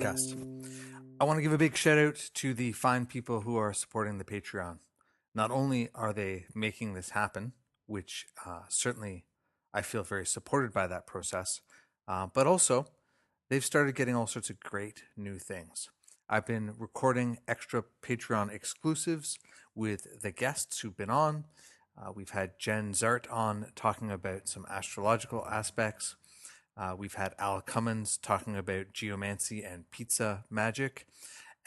podcast. I want to give a big shout out to the fine people who are supporting the Patreon. Not only are they making this happen, which certainly I feel very supported by that process, but also they've started getting all sorts of great new things. I've been recording extra Patreon exclusives with the guests who've been on. We've had Jen Zart on talking about some astrological aspects. We've had Al Cummins talking about geomancy and pizza magic.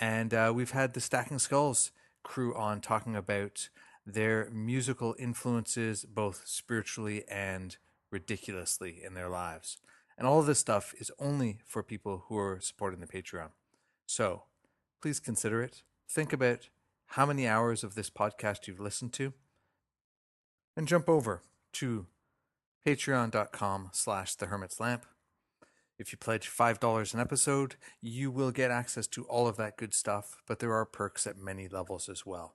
And we've had the Stacking Skulls crew on talking about their musical influences, both spiritually and ridiculously in their lives. And all of this stuff is only for people who are supporting the Patreon. So please consider it. Think about how many hours of this podcast you've listened to, and jump over to patreon.com/thehermitslamp. If you pledge $5 an episode, you will get access to all of that good stuff, but there are perks at many levels as well.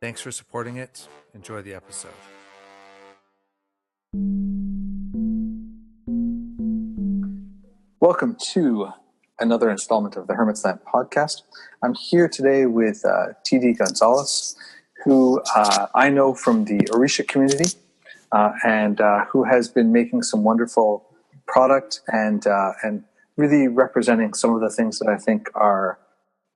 Thanks for supporting it. Enjoy the episode. Welcome to another installment of the Hermit's Lamp podcast. I'm here today with T-D González, who I know from the Orisha community and who has been making some wonderful product and really representing some of the things that I think are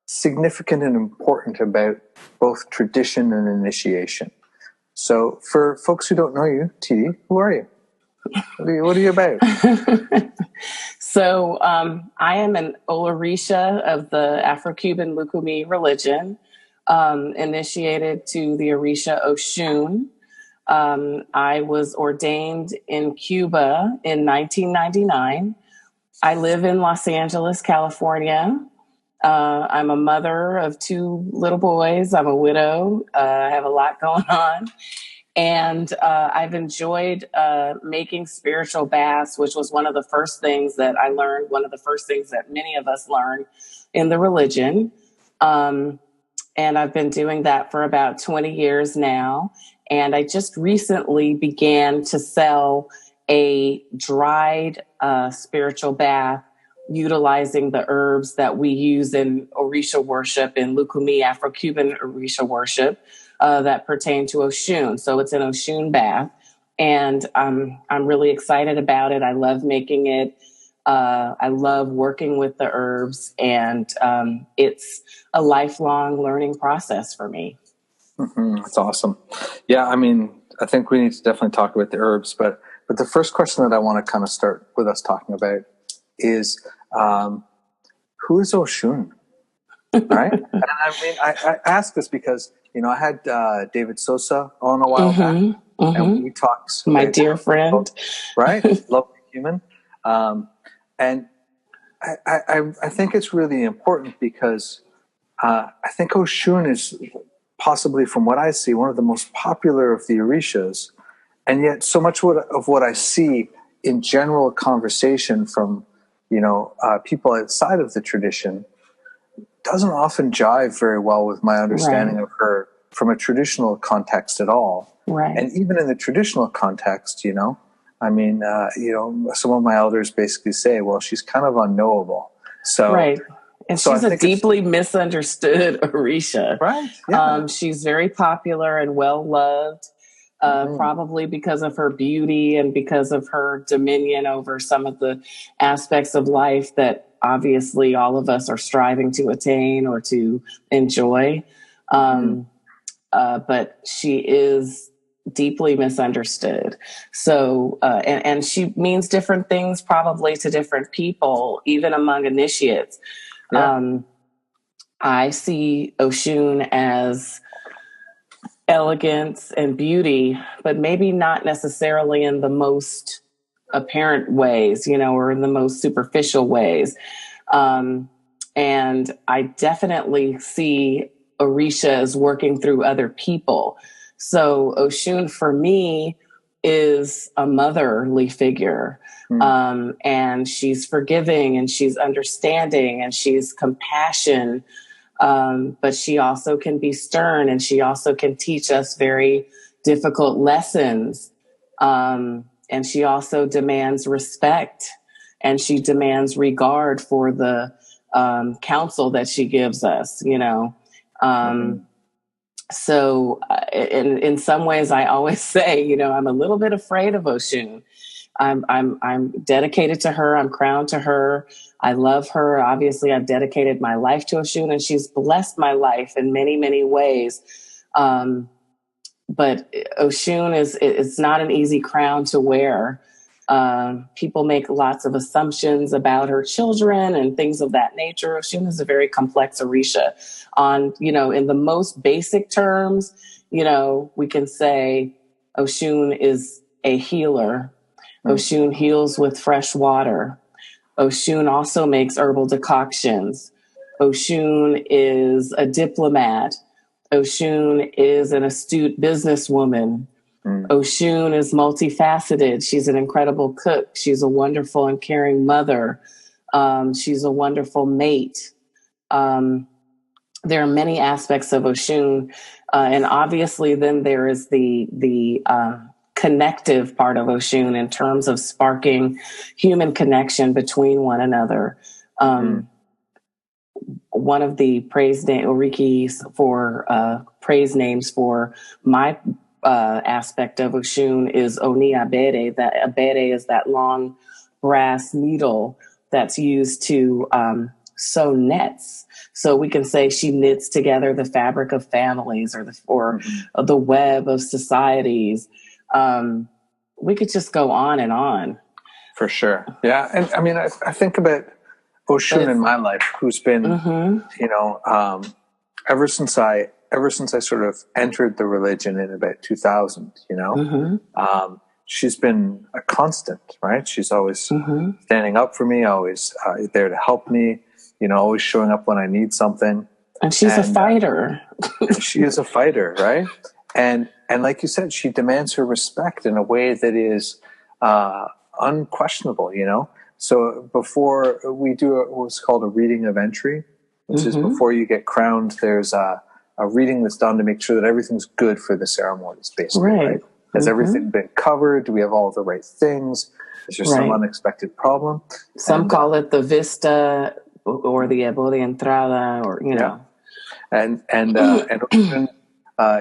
significant and important about both tradition and initiation. So for folks who don't know you, T.D., who are you? What are you about? So I am an Olorisha of the Afro-Cuban Lucumí religion, initiated to the Orisha Ochún. I was ordained in Cuba in 1999. I live in Los Angeles, California. I'm a mother of 2 little boys. I'm a widow. I have a lot going on. And I've enjoyed making spiritual baths, which was one of the first things that I learned, one of the first things that many of us learn in the religion. And I've been doing that for about 20 years now. And I just recently began to sell a dried spiritual bath utilizing the herbs that we use in Orisha worship, in Lucumí Afro-Cuban Orisha worship, that pertain to Oshun. So it's an Oshun bath. And I'm really excited about it. I love making it. I love working with the herbs, and it's a lifelong learning process for me. Mm-hmm. That's awesome. Yeah, I mean, I think we need to definitely talk about the herbs, but the first question that I want to kind of start with us talking about is, who is Oshun, right? And I mean, I ask this because, I had David Sosa on a while back, and we talked. My dear friend. Right? Lovely human. And I think it's really important because I think Oshun is possibly, from what I see, one of the most popular of the Orishas. And yet so much of what I see in general conversation from, people outside of the tradition doesn't often jive very well with my understanding of her from a traditional context at all. Right. And even in the traditional context, some of my elders basically say, well, she's kind of unknowable. So, right. And she's a deeply misunderstood Orisha. Right. Yeah. She's very popular and well-loved, probably because of her beauty and because of her dominion over some of the aspects of life that obviously all of us are striving to attain or to enjoy. But she is deeply misunderstood. So, and she means different things probably to different people, even among initiates. Yeah. I see Oshun as elegance and beauty, but maybe not necessarily in the most apparent ways, or in the most superficial ways. And I definitely see Orisha as working through other people. So Oshun for me is a motherly figure. And she's forgiving and she's understanding and she's compassion. But she also can be stern and she also can teach us very difficult lessons. And she also demands respect and she demands regard for the counsel that she gives us, you know. So in some ways, I always say, you know, I'm a little bit afraid of Oshun. I'm dedicated to her. I'm crowned to her. I love her. Obviously, I've dedicated my life to Oshun, and she's blessed my life in many, many ways. But Oshun it's not an easy crown to wear. People make lots of assumptions about her children and things of that nature. Oshun is a very complex Orisha. On, you know, in the most basic terms, you know, we can say Oshun is a healer. Oshun heals with fresh water. Oshun also makes herbal decoctions. Oshun is a diplomat. Oshun is an astute businesswoman. Oshun is multifaceted. She's an incredible cook. She's a wonderful and caring mother. She's a wonderful mate. There are many aspects of Oshun. And obviously then there is the connective part of Oshun in terms of sparking human connection between one another. One of the praise names for my aspect of Oshun is Oni Abere. That Abere is that long brass needle that's used to sew nets. So we can say she knits together the fabric of families or the web of societies. We could just go on and on. For sure. Yeah. And I mean, I think about Oshun in my life, who's been, you know, ever since I sort of entered the religion in about 2000, you know, she's been a constant, right? She's always standing up for me, always there to help me, you know, always showing up when I need something. And she's a fighter. She is a fighter, right? And like you said, she demands her respect in a way that is unquestionable, you know? So before we do what's called a reading of entry, which is before you get crowned, there's a reading that's done to make sure that everything's good for the ceremonies, basically, right? Has everything been covered? Do we have all the right things? Is there some unexpected problem? Some call it the vista or the ebo de entrada, or, you know. And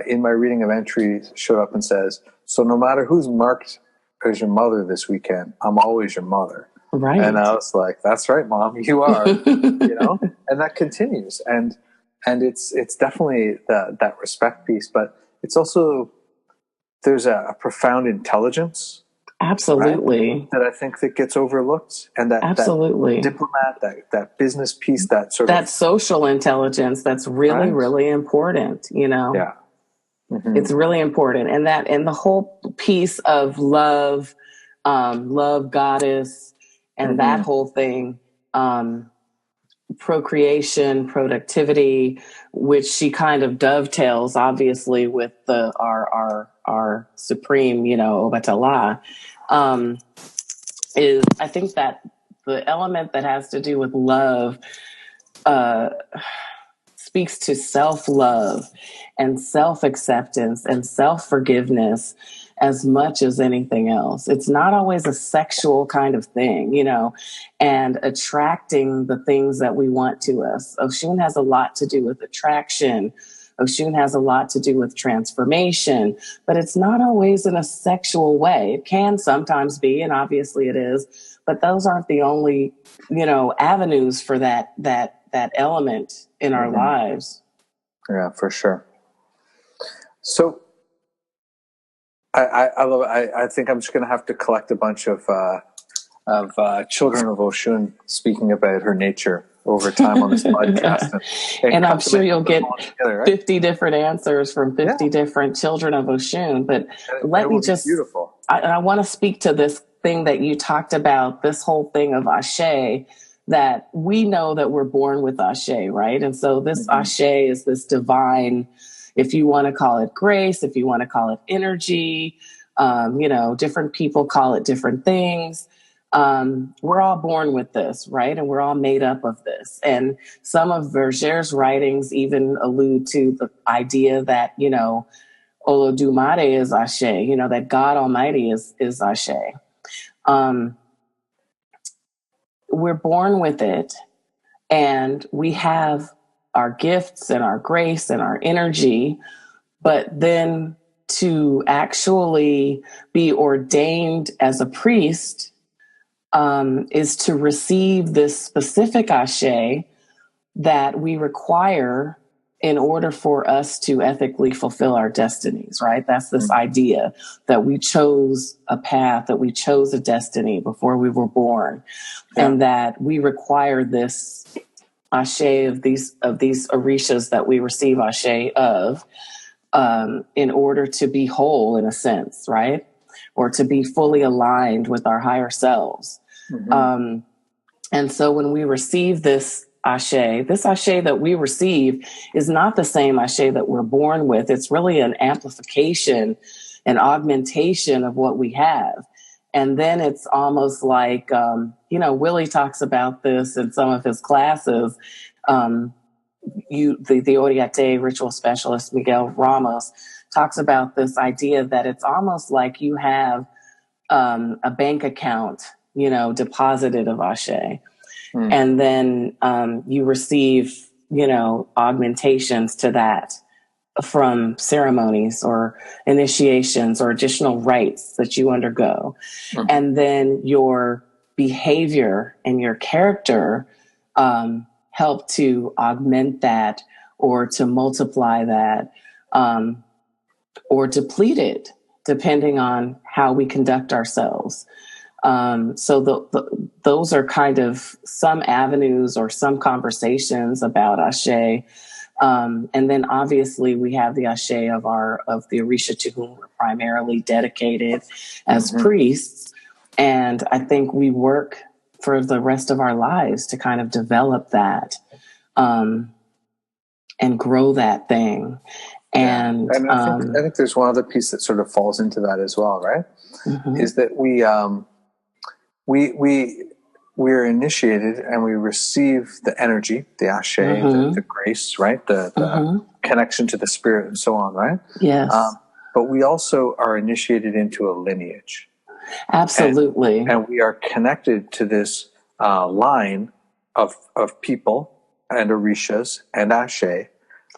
in my reading of entry showed up and says, so no matter who's marked as your mother this weekend, I'm always your mother. Right. And I was like, that's right, Mom, you are, you know, and that continues. And it's definitely that respect piece, but it's also, there's a profound intelligence. Absolutely. Right, that I think that gets overlooked. And that diplomat, that business piece, that sort that social intelligence, that's really, really important, you know? Yeah. It's really important. And the whole piece of love, love goddess, and that whole thing, procreation, productivity, which she kind of dovetails obviously with our supreme, you know, Obatala, is, I think that the element that has to do with love speaks to self-love and self-acceptance and self-forgiveness as much as anything else. It's not always a sexual kind of thing, you know, and attracting the things that we want to us. Oshun has a lot to do with attraction. Oshun has a lot to do with transformation, but it's not always in a sexual way. It can sometimes be, and obviously it is, but those aren't the only, you know, avenues for that element in our lives. Yeah, for sure. So I love it. I think I'm just going to have to collect a bunch of children of Oshun speaking about her nature over time on this podcast. And I'm sure you'll get 50 different answers from 50 different children of Oshun. But let me just, beautiful. I want to speak to this thing that you talked about, this whole thing of Ashe, that we know that we're born with Ashe, right? And so this Ashe is this divine, if you want to call it grace, if you want to call it energy, you know, different people call it different things. We're all born with this, right? And we're all made up of this. And some of Verger's writings even allude to the idea that, you know, Olodumare is Ashe, you know, that God Almighty is Ashe. We're born with it. And we have our gifts and our grace and our energy, but then to actually be ordained as a priest is to receive this specific ashe that we require in order for us to ethically fulfill our destinies, right? That's this idea that we chose a path, that we chose a destiny before we were born, and that we require this ashe of these orishas that we receive ashe of in order to be whole, in a sense, right? Or to be fully aligned with our higher selves. And so when we receive this ashe that we receive is not the same ashe that we're born with. It's really an amplification, an augmentation of what we have. And then it's almost like, Willie talks about this in some of his classes. The Oriate ritual specialist, Miguel Ramos, talks about this idea that it's almost like you have a bank account, deposited of ashe. And then you receive, augmentations to that from ceremonies or initiations or additional rites that you undergo. And then your behavior and your character help to augment that or to multiply that or deplete it, depending on how we conduct ourselves. So those are kind of some avenues or some conversations about ashe. And then obviously we have the ashe of the Orisha to whom we're primarily dedicated as priests. And I think we work for the rest of our lives to kind of develop that, and grow that thing. And I think there's one other piece that sort of falls into that as well, right? Is that we're initiated and we receive the energy, the ashe, the grace, right? The connection to the spirit and so on, right? Yes. But we also are initiated into a lineage. Absolutely. And we are connected to this line of people and orishas and ashe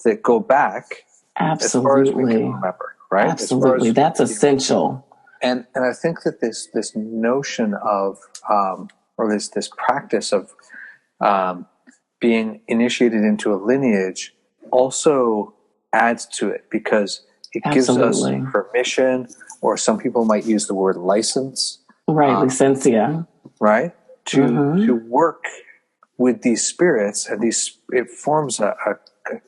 that go back as far as we can remember, right? Absolutely. That's essential. And I think that this notion of or this practice of being initiated into a lineage also adds to it, because it gives us permission, or some people might use the word license, right? Licencia, right? To work with these spirits, and it forms a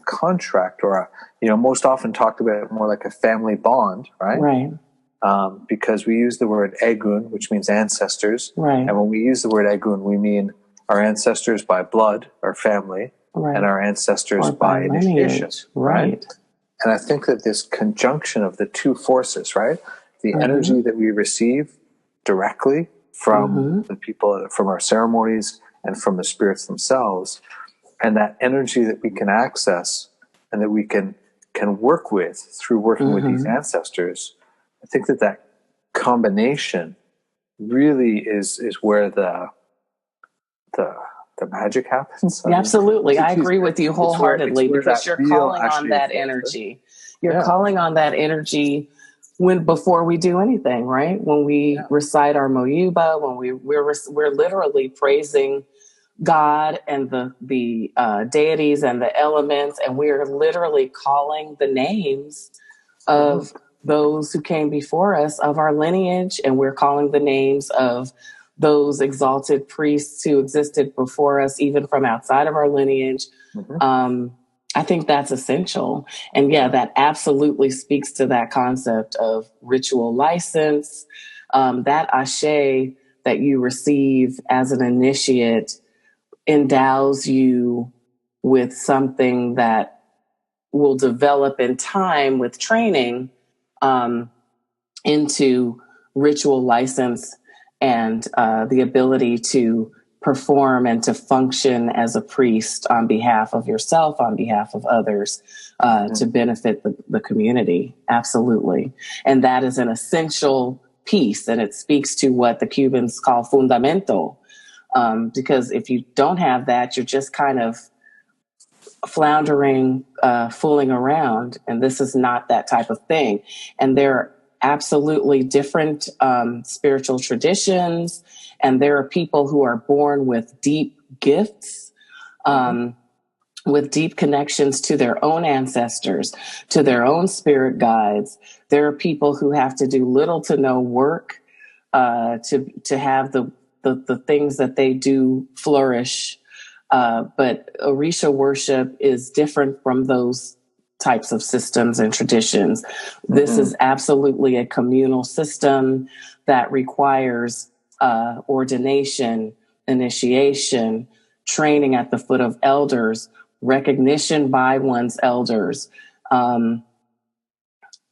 contract, or most often talked about more like a family bond, right? Right. Because we use the word egun, which means ancestors. Right. And when we use the word egun, we mean our ancestors by blood, our family, and our ancestors by initiation. Right. And I think that this conjunction of the two forces, right? The energy that we receive directly from the people, from our ceremonies and from the spirits themselves, and that energy that we can access and that we can work with through working with these ancestors, I think that combination really is where the magic happens. Absolutely. I agree with you wholeheartedly, because you're calling on that energy. You're calling on that energy before we do anything, right? When we recite our moyuba, when we're literally praising God and the deities and the elements, and we're literally calling the names of those who came before us, of our lineage, and we're calling the names of those exalted priests who existed before us, even from outside of our lineage. I think that's essential. And that absolutely speaks to that concept of ritual license. That ashe that you receive as an initiate endows you with something that will develop in time with training into ritual license and the ability to perform and to function as a priest on behalf of yourself, on behalf of others, to benefit the community. Absolutely. And that is an essential piece, and it speaks to what the Cubans call fundamento, Because if you don't have that, you're just kind of floundering, fooling around. And this is not that type of thing. And there are absolutely different spiritual traditions. And there are people who are born with deep gifts, with deep connections to their own ancestors, to their own spirit guides. There are people who have to do little to no work to have the things that they do flourish. But Orisha worship is different from those types of systems and traditions. This is absolutely a communal system that requires ordination, initiation, training at the foot of elders, recognition by one's elders.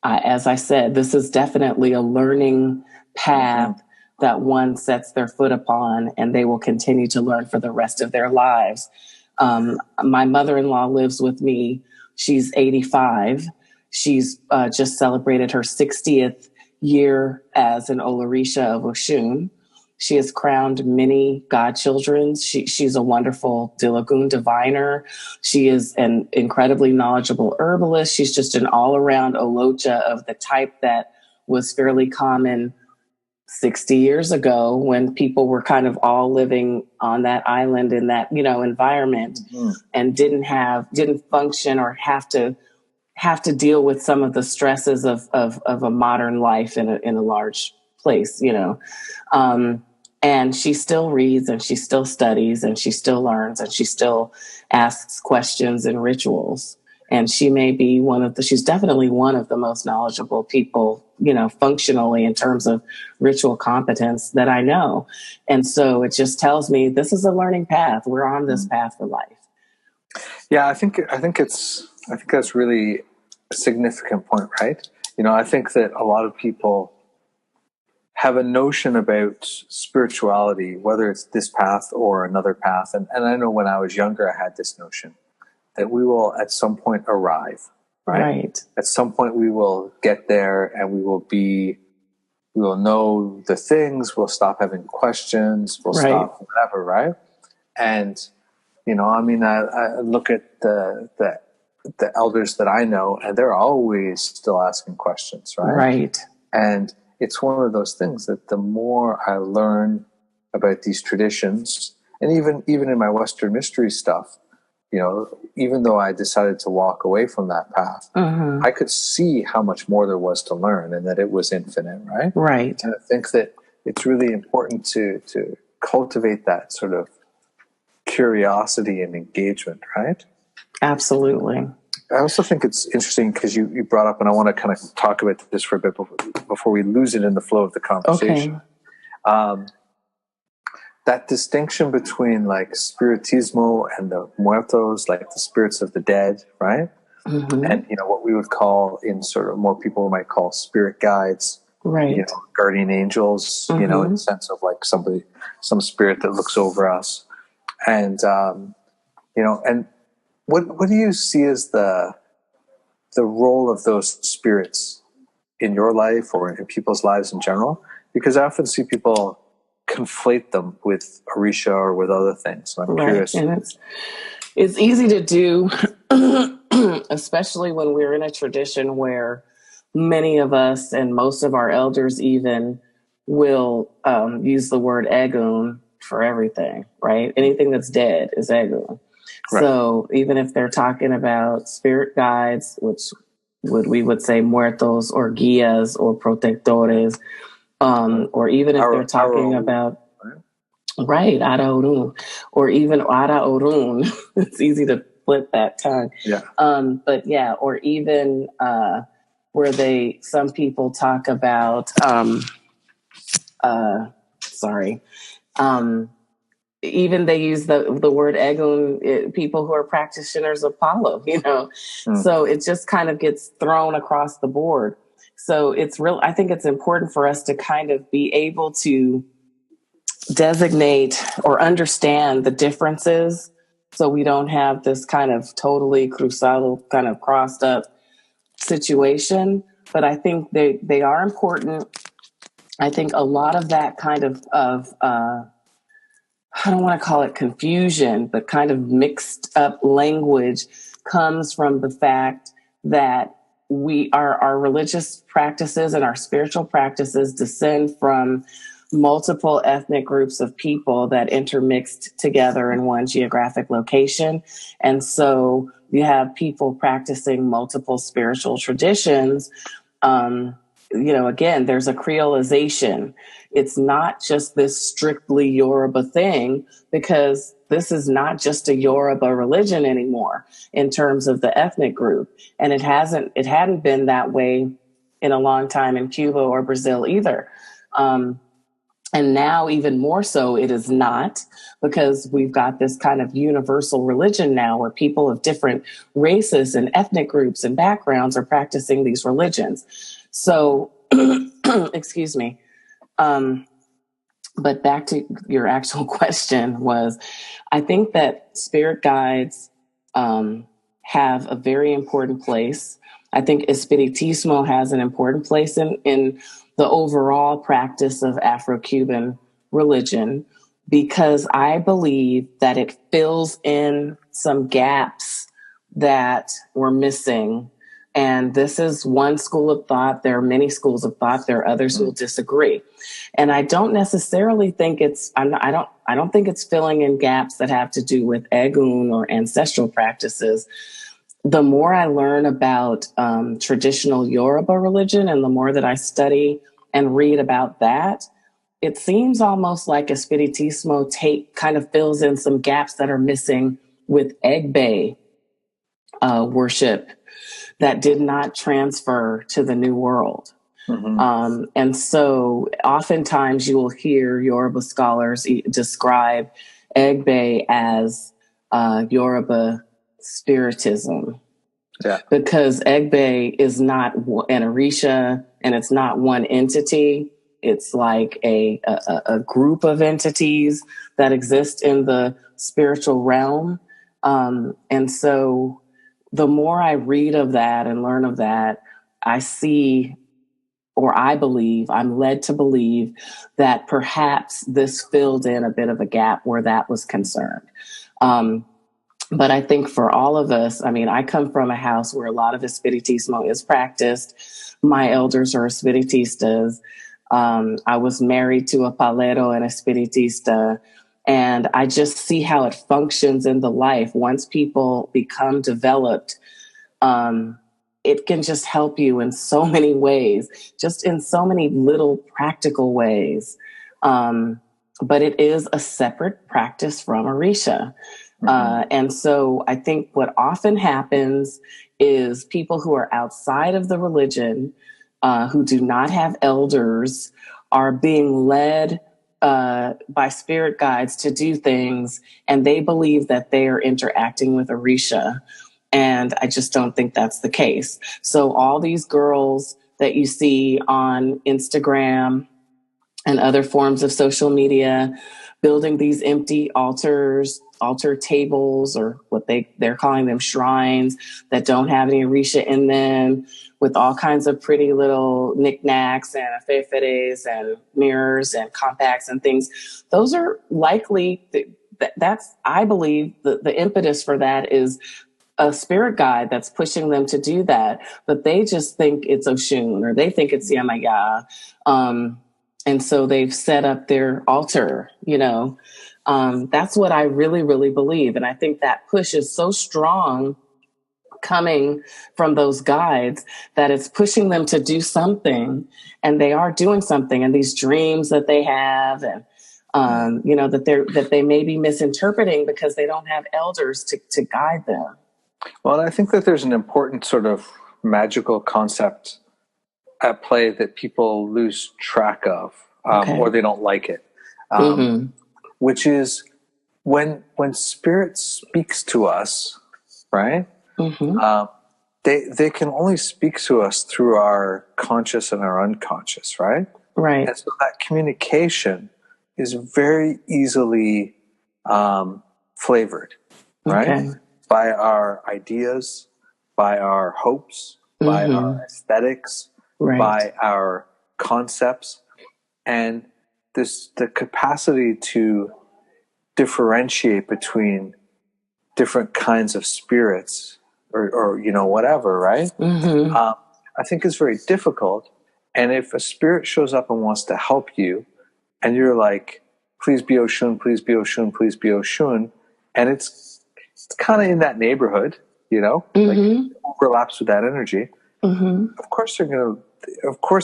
As I said, this is definitely a learning path that one sets their foot upon, and they will continue to learn for the rest of their lives. My mother-in-law lives with me. She's 85. She's just celebrated her 60th year as an Olorisha of Oshun. She has crowned many godchildren. She's a wonderful Dilagoon diviner. She is an incredibly knowledgeable herbalist. She's just an all-around Olocha of the type that was fairly common 60 years ago when people were kind of all living on that island in that, environment and didn't function or have to deal with some of the stresses of a modern life in a large place, and she still reads and she still studies and she still learns and she still asks questions and rituals. And she may be she's definitely one of the most knowledgeable people, functionally in terms of ritual competence that I know. And so it just tells me this is a learning path. We're on this path for life. Yeah, I think that's really a significant point, right? I think that a lot of people have a notion about spirituality, whether it's this path or another path. And I know when I was younger, I had this notion that we will at some point arrive, right? At some point we will get there and we will know the things, we'll stop having questions, we'll stop whatever, right? And, I look at the elders that I know and they're always still asking questions, right? Right. And it's one of those things that the more I learn about these traditions, and even in my Western mystery stuff, even though I decided to walk away from that path, I could see how much more there was to learn and that it was infinite, right? Right. And I think that it's really important to cultivate that sort of curiosity and engagement, right? Absolutely. I also think it's interesting because you brought up, and I want to kind of talk about this for a bit before we lose it in the flow of the conversation. Okay. That distinction between like spiritismo and the muertos, like the spirits of the dead, right? And what we would call in sort of more people might call spirit guides, right? Guardian angels, in the sense of like some spirit that looks over us, and and what do you see as the role of those spirits in your life or in people's lives in general? Because I often see people conflate them with Orisha or with other things. I'm curious. And it's easy to do, especially when we're in a tradition where many of us and most of our elders even will use the word Egun for everything, right? Anything that's dead is Egun. Right. So even if they're talking about spirit guides, which we would say muertos or guías or protectores, or even if they're talking about, right, Ara Orun, or even Ara Orun, it's easy to flip that tongue. Yeah. But yeah, or even where some people talk about, even they use the word Egun, people who are practitioners of Palo, So it just kind of gets thrown across the board. So I think it's important for us to kind of be able to designate or understand the differences so we don't have this kind of totally cruzado, kind of crossed up situation. But I think they are important. I think a lot of that kind of I don't want to call it confusion, but kind of mixed up language comes from the fact that our religious practices and our spiritual practices descend from multiple ethnic groups of people that intermixed together in one geographic location. And so you have people practicing multiple spiritual traditions. Again, there's a creolization. It's not just this strictly Yoruba thing, because this is not just a Yoruba religion anymore in terms of the ethnic group. And it hadn't been that way in a long time in Cuba or Brazil either. And now even more so, it is not, because we've got this kind of universal religion now where people of different races and ethnic groups and backgrounds are practicing these religions. So, excuse me. But back to your actual question was, I think that spirit guides have a very important place. I think Espiritismo has an important place in the overall practice of Afro-Cuban religion, because I believe that it fills in some gaps that were missing. And this is one school of thought. There are many schools of thought. There are others who will disagree. And I don't necessarily think I don't think it's filling in gaps that have to do with Egun or ancestral practices. The more I learn about traditional Yoruba religion, and the more that I study and read about that, it seems almost like Espiritismo kind of fills in some gaps that are missing with Egbe worship that did not transfer to the New World. Mm-hmm. And so oftentimes you will hear Yoruba scholars describe Egbe as Yoruba spiritism. Yeah. Because Egbe is not an Orisha, and it's not one entity. It's like a group of entities that exist in the spiritual realm. And so the more I read of that and learn of that, I see, or I believe, I'm led to believe that perhaps this filled in a bit of a gap where that was concerned. But I think for all of us, I mean, I come from a house where a lot of Espiritismo is practiced. My elders are Espiritistas. I was married to a palero and Espiritista. And I just see how it functions in the life. Once people become developed, it can just help you in so many ways, just in so many little practical ways. But it is a separate practice from Orisha. And so I think what often happens is people who are outside of the religion, who do not have elders, are being led by spirit guides to do things, and they believe that they are interacting with Orisha. And I just don't think that's the case. So all these girls that you see on Instagram and other forms of social media building these empty altar tables, or what they're calling them shrines, that don't have any Orisha in them, with all kinds of pretty little knickknacks and afeferes and mirrors and compacts and things. Those are likely, that's, I believe, the impetus for that is a spirit guide that's pushing them to do that. But they just think it's Oshun, or they think it's Yamaya. And so they've set up their altar, That's what I really, really believe. And I think that push is so strong coming from those guides that it's pushing them to do something, and they are doing something. And these dreams that they have, and that they may be misinterpreting because they don't have elders to guide them. Well, I think that there's an important sort of magical concept at play that people lose track of, or they don't like it, which is when Spirit speaks to us, right? They can only speak to us through our conscious and our unconscious, right? Right. And so that communication is very easily flavored, right? By our ideas, by our hopes, by our aesthetics, by our concepts, and the capacity to differentiate between different kinds of spirits or whatever, right? Mm-hmm. I think it's very difficult. And if a spirit shows up and wants to help you, and you're like, please be Oshun, please be Oshun, please be Oshun, and it's kind of in that neighborhood, Mm-hmm. like overlaps with that energy. Mm-hmm. Of course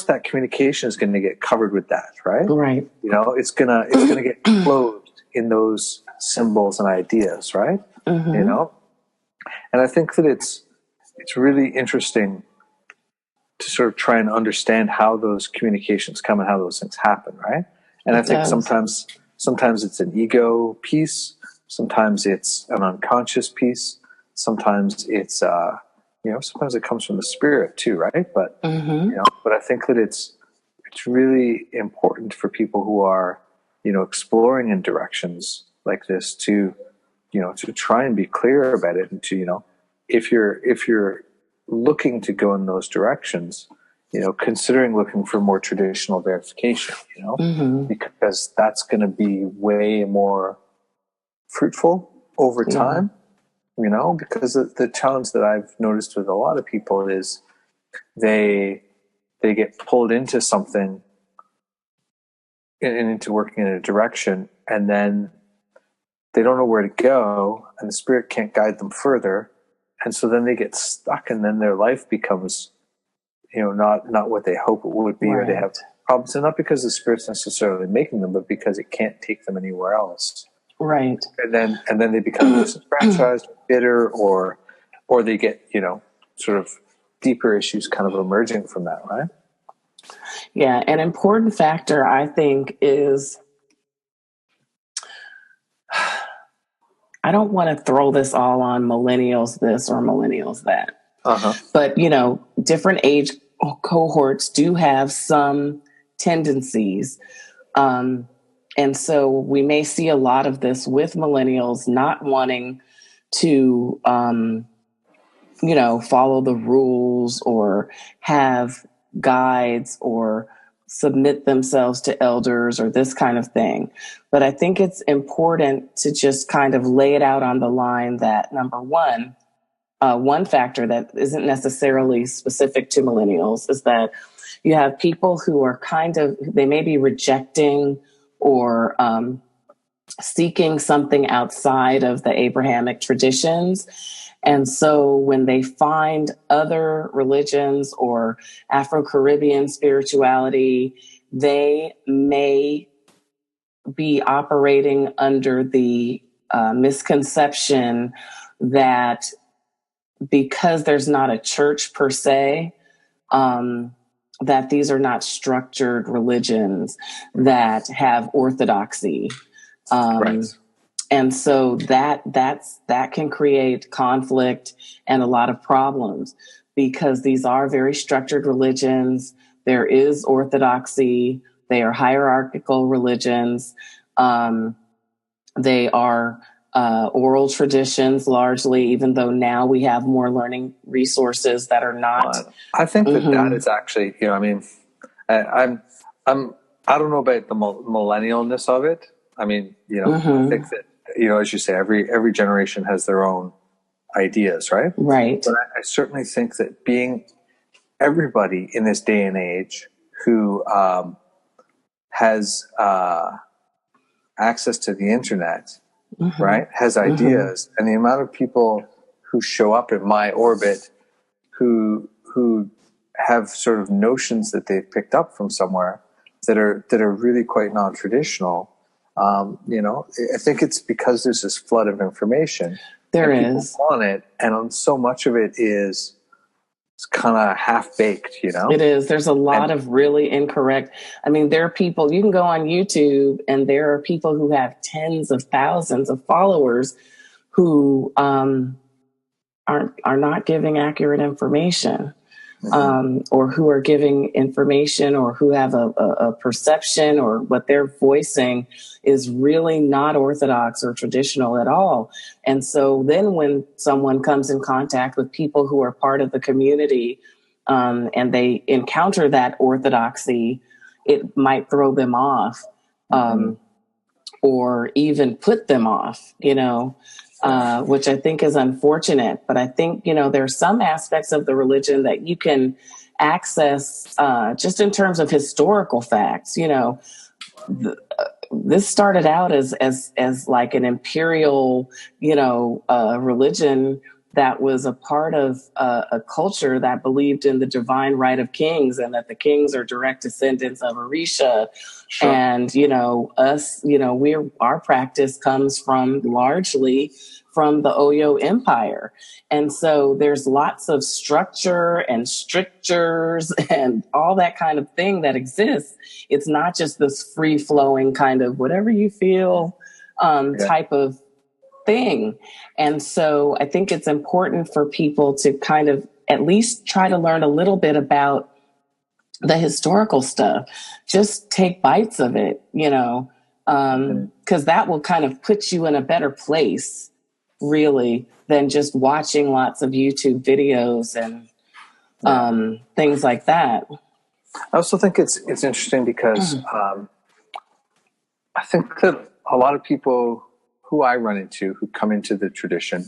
that communication is going to get covered with that, right? Right. It's gonna get clothed in those symbols and ideas, right? Mm-hmm. And I think that it's really interesting to sort of try and understand how those communications come and how those things happen, right? And I think sometimes it's an ego piece, sometimes it's an unconscious piece, sometimes it's sometimes it comes from the spirit too, right? But but I think that it's really important for people who are exploring in directions like this to try and be clear about it, and to if you're looking to go in those directions, considering looking for more traditional verification, because that's going to be way more fruitful over time, because the challenge that I've noticed with a lot of people is they get pulled into something and into working in a direction, and then they don't know where to go, and the spirit can't guide them further. And so then they get stuck, and then their life becomes, not what they hope it would be, or they have problems. And not because the spirit's necessarily making them, but because it can't take them anywhere else. Right. And then they become disenfranchised, bitter, or they get, sort of deeper issues kind of emerging from that, right? Yeah. An important factor, I think, is I don't want to throw this all on millennials this or millennials that. But, different age cohorts do have some tendencies. And so we may see a lot of this with millennials not wanting to, follow the rules or have guides or submit themselves to elders or this kind of thing. But I think it's important to just kind of lay it out on the line that, number one factor that isn't necessarily specific to millennials is that you have people who are they may be rejecting or seeking something outside of the Abrahamic traditions. And so when they find other religions or Afro-Caribbean spirituality, they may be operating under the misconception that because there's not a church per se, that these are not structured religions that have orthodoxy. Right. And so that can create conflict and a lot of problems because these are very structured religions. There is orthodoxy. They are hierarchical religions. They are oral traditions largely, even though now we have more learning resources that are not. I think that is actually, I don't know about the millennialness of it. I think that, as you say, every generation has their own ideas, right? Right. But I certainly think that being everybody in this day and age who has access to the internet, right, has ideas, and the amount of people who show up in my orbit who have sort of notions that they've picked up from somewhere that are really quite non-traditional. I think it's because there's this flood of information. There is. People want it, and so much of it is kind of half-baked, It is. There's a lot of really incorrect. There are people, you can go on YouTube, and there are people who have tens of thousands of followers who are not giving accurate information. Or who are giving information or who have a perception or what they're voicing is really not orthodox or traditional at all. And so then when someone comes in contact with people who are part of the community and they encounter that orthodoxy, it might throw them off. or even put them off, which I think is unfortunate. But I think, there are some aspects of the religion that you can access just in terms of historical facts. This started out as like an imperial, religion that was a part of a culture that believed in the divine right of kings, and that the kings are direct descendants of Orisha. Sure. And, our practice comes from largely from the Oyo Empire. And so there's lots of structure and strictures and all that kind of thing that exists. It's not just this free flowing kind of whatever you feel type of thing. And so I think it's important for people to kind of at least try to learn a little bit about the historical stuff. Just take bites of it, because that will kind of put you in a better place, really, than just watching lots of YouTube videos and things like that. I also think it's interesting because I think that a lot of people who I run into who come into the tradition,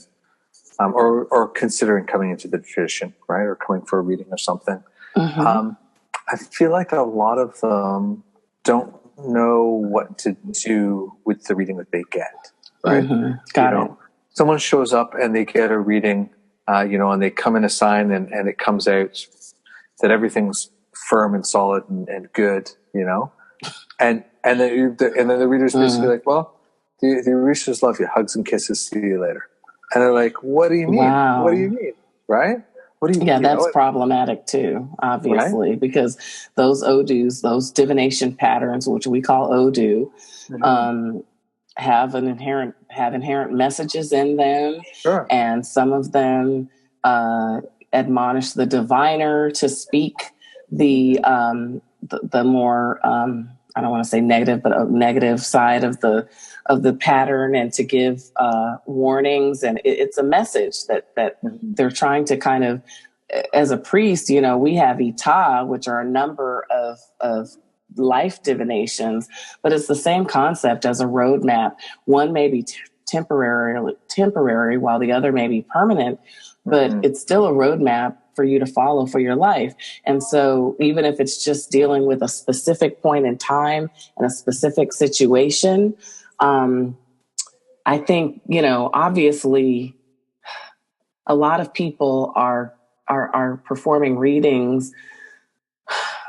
or considering coming into the tradition, right, or coming for a reading or something, I feel like a lot of them don't know what to do with the reading that they get, right? Got it. Someone shows up and they get a reading, and they come in a sign and it comes out that everything's firm and solid and good, and then the reader's basically like, well, the Orishas love you, hugs and kisses, see you later. And they're like, what do you mean? Wow. What do you mean? Right? What do you mean? Yeah, that's problematic too, obviously, right? Because those odus, those divination patterns, which we call odu, have inherent messages in them. Sure. And some of them admonish the diviner to speak the more I don't want to say negative, but a negative side of the pattern, and to give warnings. And it's a message that they're trying to kind of, as a priest, we have Ita, which are a number of life divinations, but it's the same concept as a roadmap. One may be temporary, while the other may be permanent, but it's still a roadmap for you to follow for your life. And so even if it's just dealing with a specific point in time and a specific situation, I think, obviously a lot of people are performing readings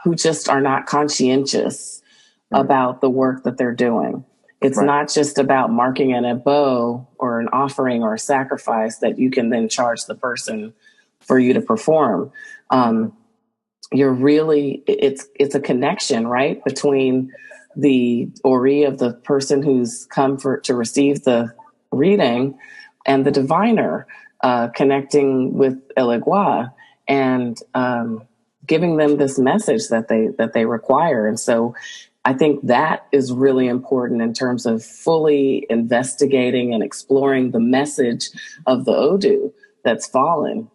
who just are not conscientious about the work that they're doing. It's not just about marking in a bow or an offering or a sacrifice that you can then charge the person for you to perform. It's a connection, right, between the ori of the person who's come to receive the reading and the diviner, connecting with Elegua and giving them this message that they require. And so I think that is really important in terms of fully investigating and exploring the message of the Odu that's fallen.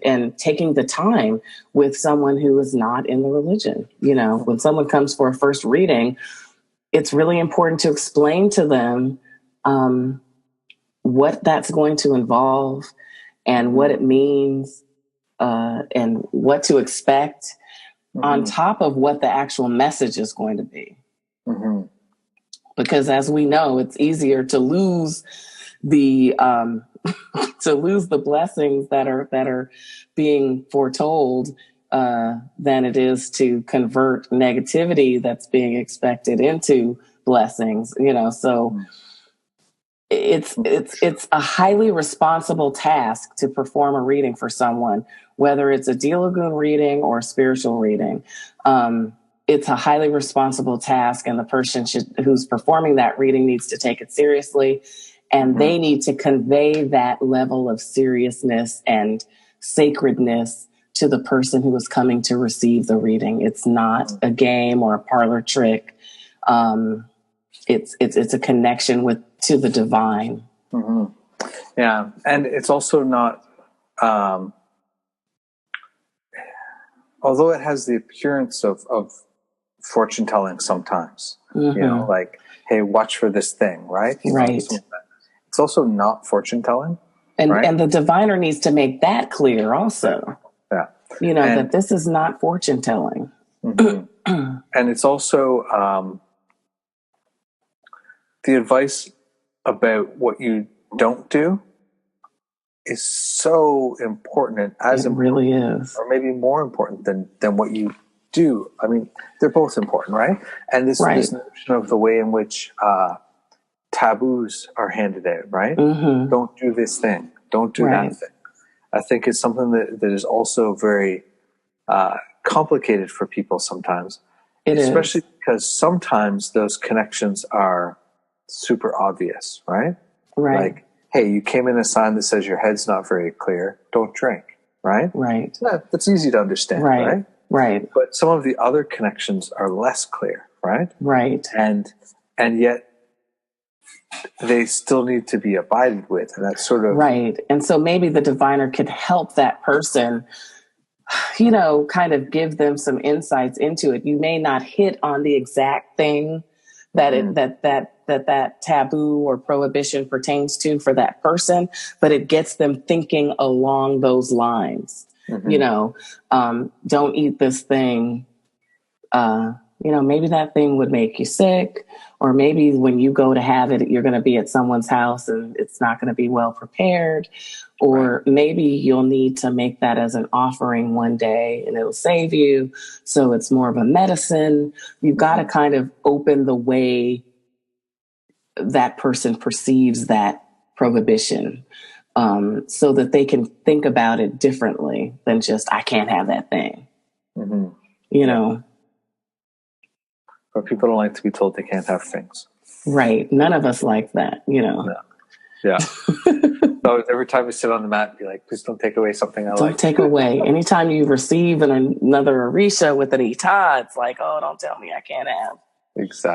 And taking the time with someone who is not in the religion. When someone comes for a first reading, it's really important to explain to them what that's going to involve and what it means and what to expect, on top of what the actual message is going to be. Because as we know, it's easier to lose the blessings that are being foretold than it is to convert negativity that's being expected into blessings. So it's a highly responsible task to perform a reading for someone, whether it's a Dilagun reading or a spiritual reading. It's a highly responsible task, and the person who's performing that reading needs to take it seriously, and they need to convey that level of seriousness and sacredness to the person who is coming to receive the reading. It's not a game or a parlor trick. It's a connection to the divine. Yeah, and it's also not. Although it has the appearance of fortune telling sometimes. You know, like, hey, watch for this thing, right? Right. It's also not fortune telling. And the diviner needs to make that clear also. Yeah. You know, that this is not fortune telling. And it's also the advice about what you don't do is so important, and it really is, or maybe more important than what you do. I mean, they're both important, right? And this notion of the way in which taboos are handed out, right? Don't do this thing. Don't do that thing. I think it's something that is also very complicated for people sometimes. Especially because sometimes those connections are super obvious, right? Like, hey, you came in a sign that says your head's not very clear. Don't drink, right? Yeah, that's easy to understand, right? But some of the other connections are less clear, right? And yet they still need to be abided with, and that's sort of And so maybe the diviner could help that person, you know, kind of give them some insights into it. You may not hit on the exact thing that that taboo or prohibition pertains to for that person, but it gets them thinking along those lines. You know, don't eat this thing. You know, maybe that thing would make you sick, or maybe when you go to have it, you're going to be at someone's house and it's not going to be well prepared, or maybe you'll need to make that as an offering one day and it'll save you. So it's more of a medicine. You've got to kind of open the way that person perceives that prohibition, so that they can think about it differently than just, I can't have that thing, you know. But people don't like to be told they can't have things. None of us like that, you know. No. Yeah. So every time we sit on the mat, be like, please don't take away something I like. Don't take away. Anytime you receive another Orisha with an Ita, it's like, oh, don't tell me I can't have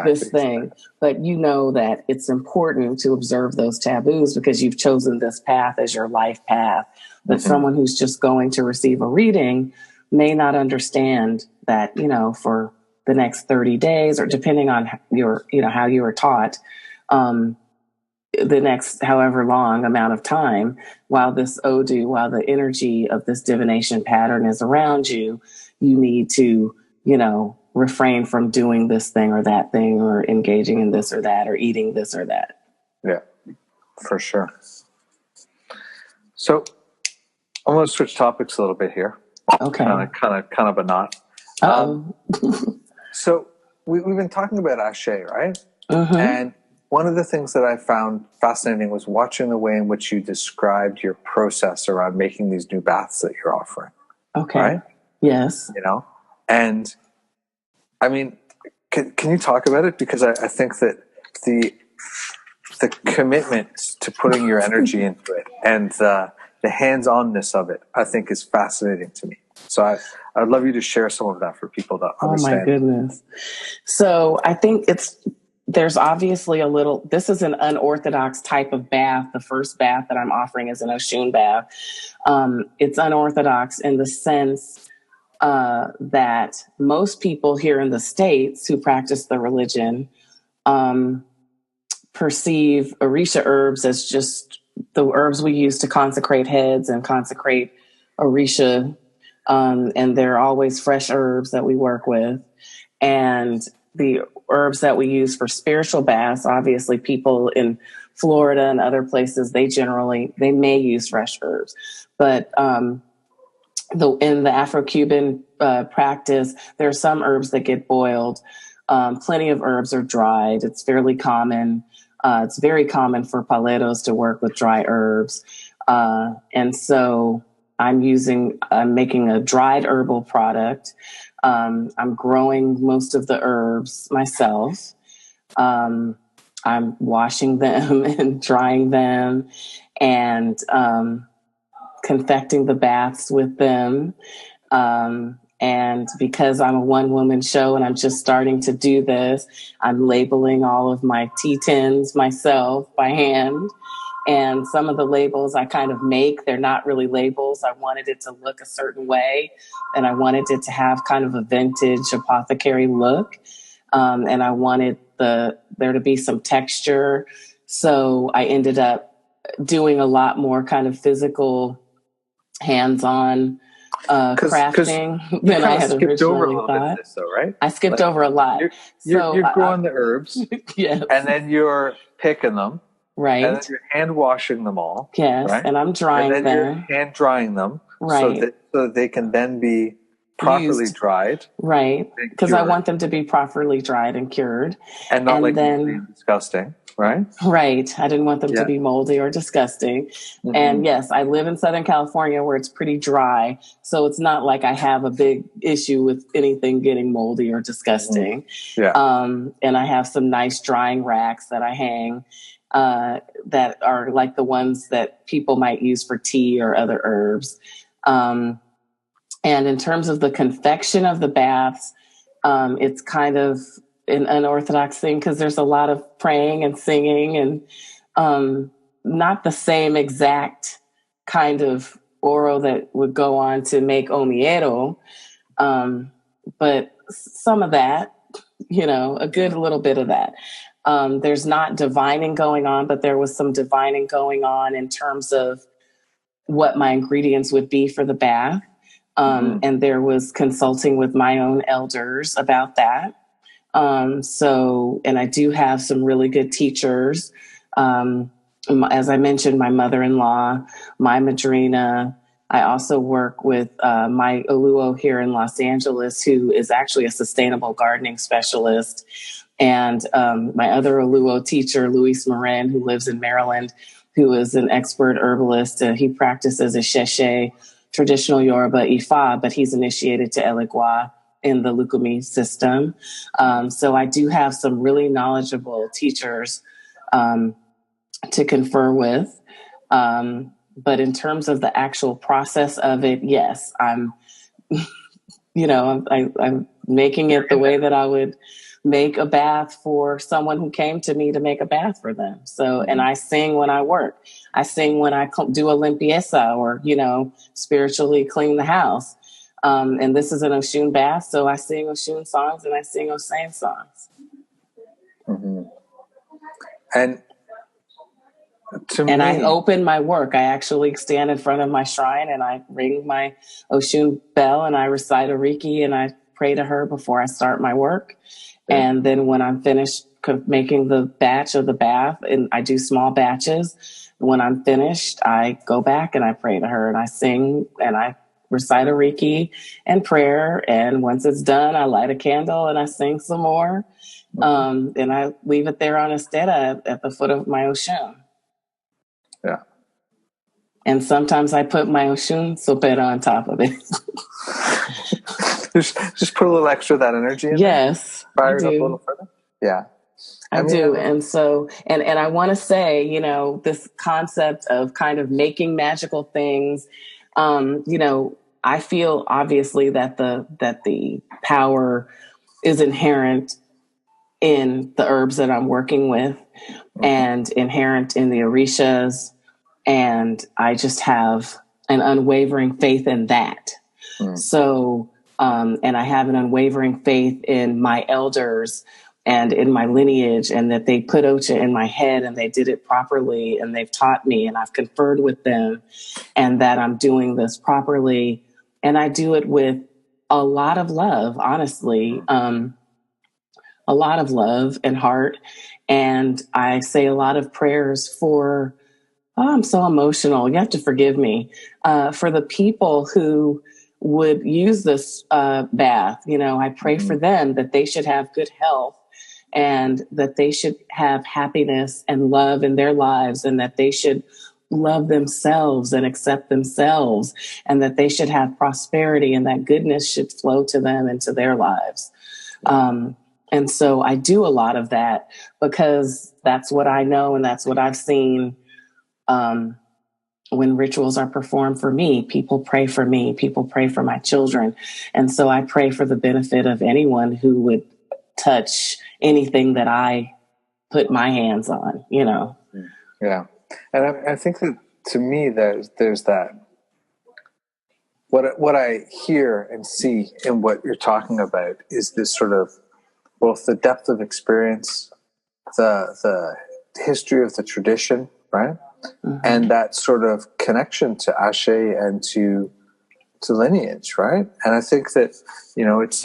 this thing. But you know that it's important to observe those taboos because you've chosen this path as your life path. But someone who's just going to receive a reading may not understand that, you know, for the next 30 days, or depending on your, you know, how you were taught, the next however long amount of time, while this Odu, while the energy of this divination pattern is around you, you need to, you know, refrain from doing this thing or that thing, or engaging in this or that, or eating this or that. Yeah, for sure. So I'm going to switch topics a little bit here. Okay. Kind of a knot. So we've been talking about Ashe, right? And one of the things that I found fascinating was watching the way in which you described your process around making these new baths that you're offering. Okay. Right? Yes. You know, and I mean, can you talk about it? Because I think that the commitment to putting your energy into it and the hands-onness of it, I think, is fascinating to me. So I'd love you to share some of that for people to understand. Oh my goodness. So I think there's obviously this is an unorthodox type of bath. The first bath that I'm offering is an Oshun bath. It's unorthodox in the sense that most people here in the States who practice the religion perceive Orisha herbs as just the herbs we use to consecrate heads and consecrate Orisha. And they're always fresh herbs that we work with. And the herbs that we use for spiritual baths, obviously people in Florida and other places, they may use fresh herbs. But in the Afro-Cuban practice, there are some herbs that get boiled. Plenty of herbs are dried. It's fairly common. It's very common for paleros to work with dry herbs. And so I'm making a dried herbal product. I'm growing most of the herbs myself. I'm washing them and drying them and confecting the baths with them. And because I'm a one-woman show and I'm just starting to do this, I'm labeling all of my tea tins myself by hand. And some of the labels I kind of make, they're not really labels. I wanted it to look a certain way, and I wanted it to have kind of a vintage apothecary look. And I wanted there to be some texture. So I ended up doing a lot more kind of physical, hands-on crafting than I had originally thought. Right? I skipped over a lot. You're growing the herbs, yes, and then you're picking them, right? And then you're hand washing them all, yes, right? And I'm drying and then them, you're hand drying them, right? So that they can then be properly dried, right? Because I want them to be properly dried and cured, and not then disgusting. Right. Right. I didn't want them to be moldy or disgusting. Mm-hmm. And yes, I live in Southern California where it's pretty dry. So it's not like I have a big issue with anything getting moldy or disgusting. Mm-hmm. Yeah. And I have some nice drying racks that I hang that are like the ones that people might use for tea or other herbs. And in terms of the confection of the baths, it's kind of an unorthodox thing because there's a lot of praying and singing and not the same exact kind of oral that would go on to make omiero, but some of that, a good little bit of that. There's not divining going on, but there was some divining going on in terms of what my ingredients would be for the bath. And there was consulting with my own elders about that. And I do have some really good teachers. As I mentioned, my mother-in-law, my madrina. I also work with my Oluo here in Los Angeles, who is actually a sustainable gardening specialist. And my other Oluo teacher, Luis Marin, who lives in Maryland, who is an expert herbalist. He practices a Sheshe, traditional Yoruba Ifa, but he's initiated to Elegua in the Lucumí system. So I do have some really knowledgeable teachers to confer with. But in terms of the actual process of it, yes, I'm making it the way that I would make a bath for someone who came to me to make a bath for them. So, and I sing when I work. I sing when I do a limpieza or, spiritually clean the house. And this is an Oshun bath, so I sing Oshun songs and I sing Osain songs. Mm-hmm. And I open my work. I actually stand in front of my shrine and I ring my Oshun bell and I recite a Riki and I pray to her before I start my work. Yeah. And then when I'm finished making the batch of the bath, and I do small batches, when I'm finished, I go back and I pray to her and I sing and I recite a Riki and prayer. And once it's done, I light a candle and I sing some more. And I leave it there on a stela at the foot of my Oshun. Yeah. And sometimes I put my Oshun sopera on top of it. just put a little extra of that energy in. Yes. Fire it up a little further. Yeah. I do. And so, and I want to say, this concept of kind of making magical things, I feel obviously that the power is inherent in the herbs that I'm working with and inherent in the Orishas. And I just have an unwavering faith in that. So, and I have an unwavering faith in my elders and in my lineage, and that they put Ocha in my head and they did it properly and they've taught me and I've conferred with them and that I'm doing this properly. And I do it with a lot of love, honestly, a lot of love and heart. And I say a lot of prayers for, I'm so emotional. You have to forgive me, for the people who would use this bath. I pray for them that they should have good health and that they should have happiness and love in their lives and that they should love themselves and accept themselves and that they should have prosperity and that goodness should flow to them into their lives. And so I do a lot of that because that's what I know and that's what I've seen. When rituals are performed for me, people pray for me, people pray for my children. And so I pray for the benefit of anyone who would touch anything that I put my hands on, Yeah. And I think that to me, there's that. What I hear and see in what you're talking about is this sort of both the depth of experience, the history of the tradition, right, and that sort of connection to Ashe and to lineage, right? And I think that it's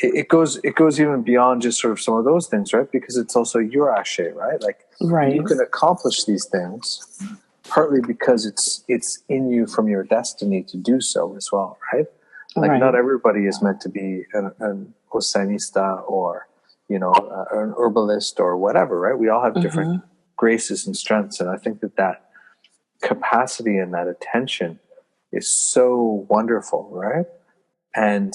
it goes even beyond just sort of some of those things, right? Because it's also your Ashe, right? Like you can accomplish these things partly because it's in you from your destiny to do so as well, right? Like not everybody is meant to be an Osanista or an herbalist or whatever, right? We all have different graces and strengths, and I think that capacity and that attention is so wonderful, right? And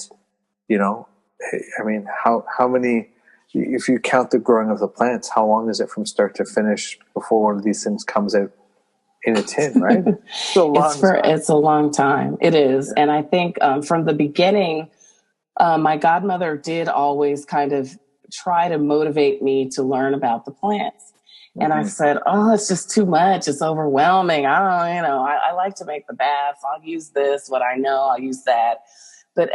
I mean, how many? If you count the growing of the plants, how long is it from start to finish before one of these things comes out in a tin, right? It's a long time. It is. And I think from the beginning, my godmother did always kind of try to motivate me to learn about the plants. And I said, oh, it's just too much. It's overwhelming. I like to make the baths. I'll use this, what I know, I'll use that. But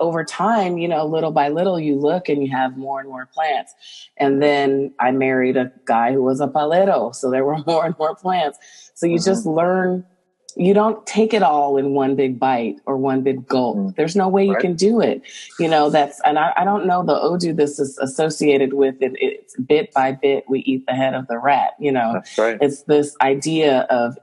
over time, little by little, you look and you have more and more plants. And then I married a guy who was a palero. So there were more and more plants. So you just learn, you don't take it all in one big bite or one big gulp. There's no way you can do it. And I don't know the Odu this is associated with it. It's bit by bit, we eat the head of the rat, That's right. It's this idea of